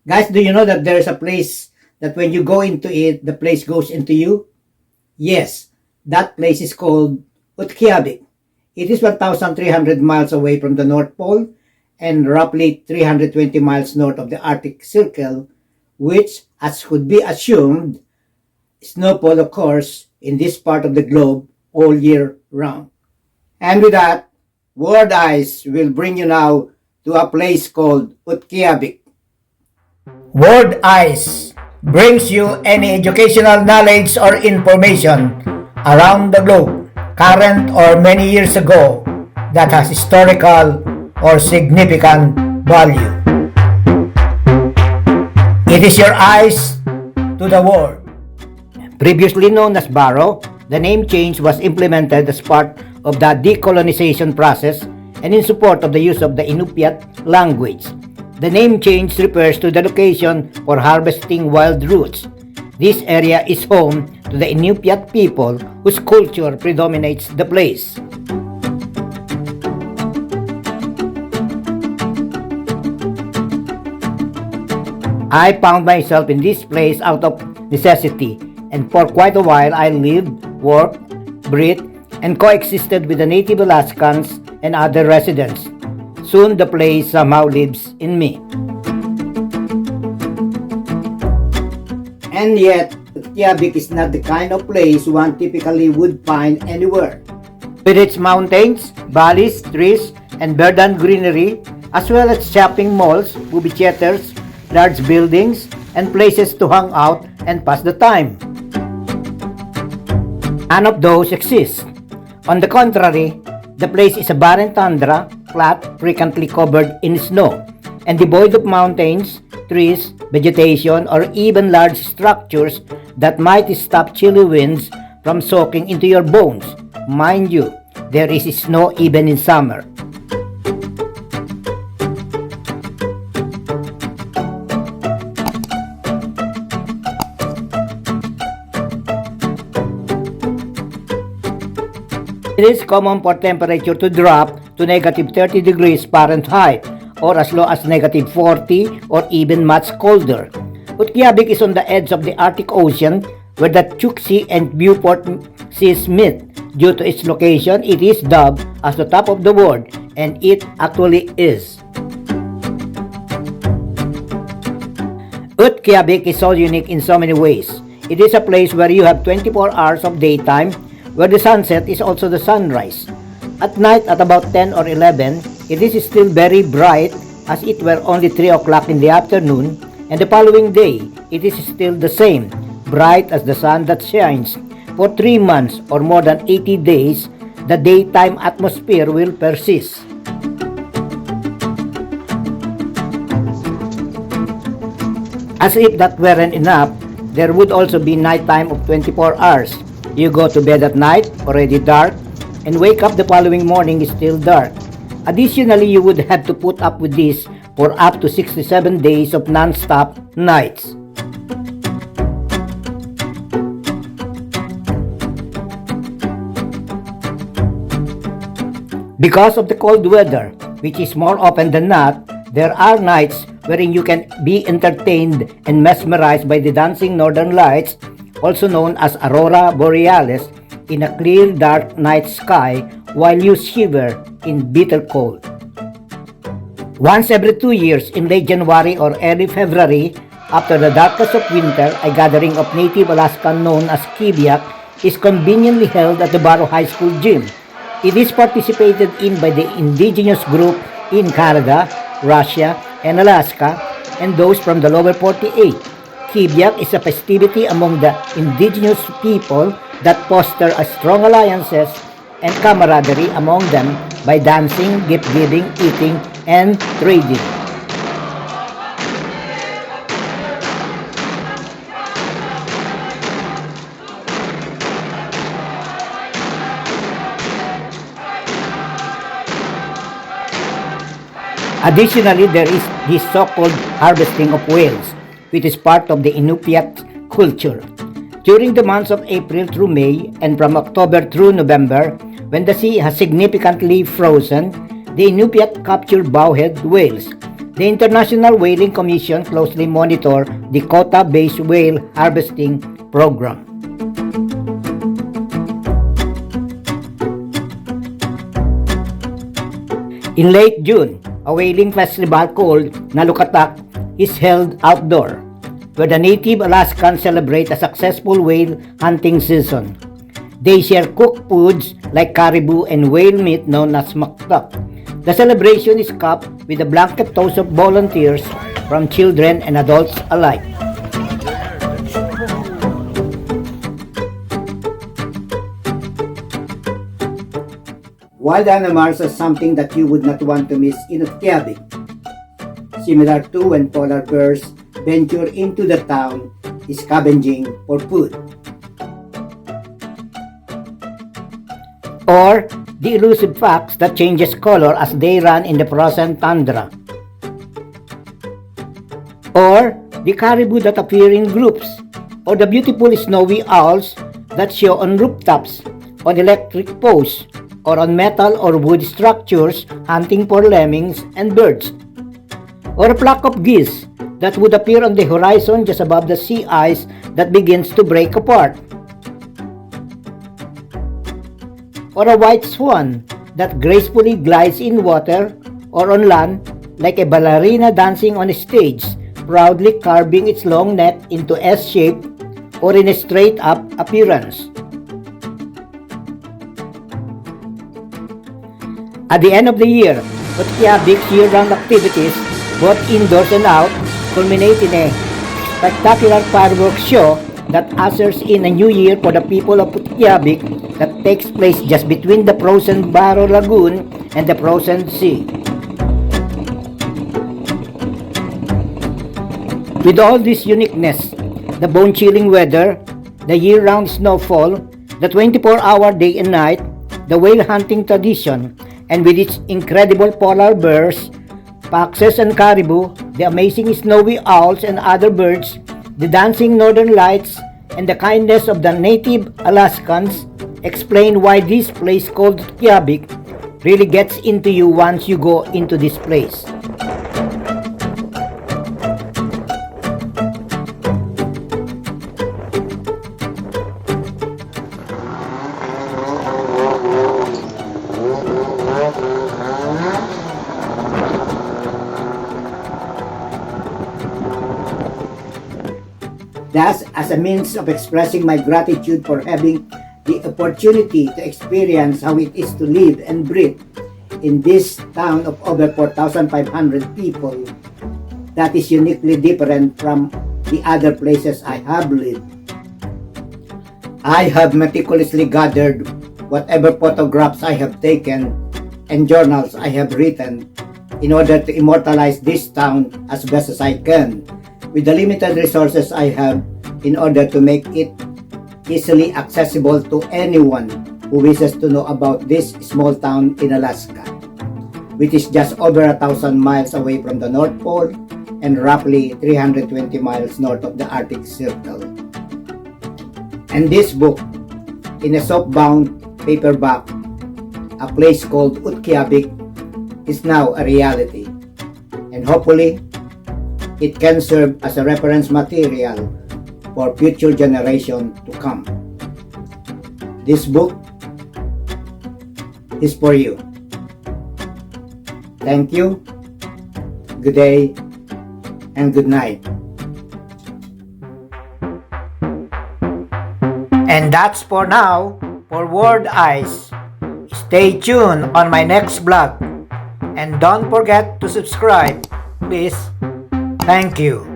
Guys, do you know that there's a place that when you go into it, the place goes into you? Yes, that place is called Utqiagvik. It is 1,300 miles away from the North Pole and roughly 320 miles north of the Arctic Circle, which, as could be assumed, snowfall occurs in this part of the globe all year round. And with that, World Eyes will bring you now to a place called Utqiagvik. World Eyes brings you any educational knowledge or information around the globe, current or many years ago, that has historical or significant value. It is your eyes to the world. Previously known as Barrow, the name change was implemented as part of the decolonization process and in support of the use of the Inupiat language. The name change refers to the location for harvesting wild roots. This area is home to the Inupiat people whose culture predominates the place. I found myself in this place out of necessity, and for quite a while I lived, worked, breathed, and coexisted with the native Alaskans and other residents. Soon the place somehow lives in me. And yet, Utqiagvik is not the kind of place one typically would find anywhere. With its mountains, valleys, trees, and verdant greenery, as well as shopping malls, movie theaters, large buildings, and places to hang out and pass the time. None of those exist. On the contrary, the place is a barren tundra, flat, frequently covered in snow, and devoid of mountains, trees, vegetation, or even large structures that might stop chilly winds from soaking into your bones. Mind you, there is snow even in summer. It is common for temperature to drop to negative 30 degrees Fahrenheit or as low as negative 40 or even much colder. Utqiagvik is on the edge of the Arctic Ocean where the Chukchi and Beaufort seas meet. Due to its location, it is dubbed as the top of the world, and it actually is. Utqiagvik is so unique in so many ways. It is a place where you have 24 hours of daytime, where the sunset is also the sunrise. At night at about 10 or 11, it is still very bright as it were only 3 o'clock in the afternoon, and the following day, it is still the same, bright as the sun that shines. For 3 months or more than 80 days, the daytime atmosphere will persist. As if that weren't enough, there would also be nighttime of 24 hours. You go to bed at night, already dark, and wake up the following morning still dark. Additionally, you would have to put up with this for up to 67 days of non-stop nights. Because of the cold weather, which is more often than not, there are nights wherein you can be entertained and mesmerized by the dancing northern lights, also known as aurora borealis, in a clear dark night sky while you shiver in bitter cold. Once every 2 years in late January or early February, after the darkest of winter, a gathering of native Alaskan known as Kivgiq is conveniently held at the Barrow High School gym. It is participated in by the indigenous group in Canada, Russia, and Alaska, and those from the lower 48. Kivgiq is a festivity among the indigenous people that foster a strong alliances and camaraderie among them by dancing, gift-giving, eating, and trading. Additionally, there is this so-called harvesting of whales, which is part of the Inupiat culture. During the months of April through May and from October through November, when the sea has significantly frozen, the Inupiat capture bowhead whales. The International Whaling Commission closely monitor the quota-based whale harvesting program. In late June, a whaling festival called Nalukataq is held outdoor, where the native Alaskans celebrate a successful whale hunting season. They share cooked foods like caribou and whale meat known as maktak. The celebration is capped with a blanket toast of volunteers from children and adults alike. Wild animals are something that you would not want to miss in Utqiagvik. Similar to when polar bears venture into the town scavenging for food. Or the elusive fox that changes color as they run in the frozen tundra. Or the caribou that appear in groups. Or the beautiful snowy owls that show on rooftops, on electric posts, or on metal or wood structures hunting for lemmings and birds. Or a flock of geese that would appear on the horizon just above the sea ice that begins to break apart. Or a white swan that gracefully glides in water or on land like a ballerina dancing on a stage, proudly carving its long neck into S shape or in a straight-up appearance. At the end of the year, Utqiagvik's year-round activities, both indoors and out, culminate in a spectacular fireworks show that ushers in a new year for the people of Utqiagvik that takes place just between the frozen Barrow Lagoon and the frozen sea. With all this uniqueness, the bone-chilling weather, the year-round snowfall, the 24-hour day and night, the whale hunting tradition, and with its incredible polar bears, foxes and caribou, the amazing snowy owls and other birds, the dancing northern lights, and the kindness of the native Alaskans explain why this place called Utqiagvik really gets into you once you go into this place. Thus, as a means of expressing my gratitude for having the opportunity to experience how it is to live and breathe in this town of over 4,500 people that is uniquely different from the other places I have lived. I have meticulously gathered whatever photographs I have taken and journals I have written in order to immortalize this town as best as I can, with the limited resources I have in order to make it easily accessible to anyone who wishes to know about this small town in Alaska, which is just over 1,000 miles away from the North Pole and roughly 320 miles north of the Arctic Circle. And this book, in a softbound paperback, A Place Called Utqiagvik, is now a reality, and hopefully it can serve as a reference material for future generations to come. This book is for you. Thank you, good day, and good night. And that's for now for Word Eyes. Stay tuned on my next vlog. And don't forget to subscribe, please. Thank you.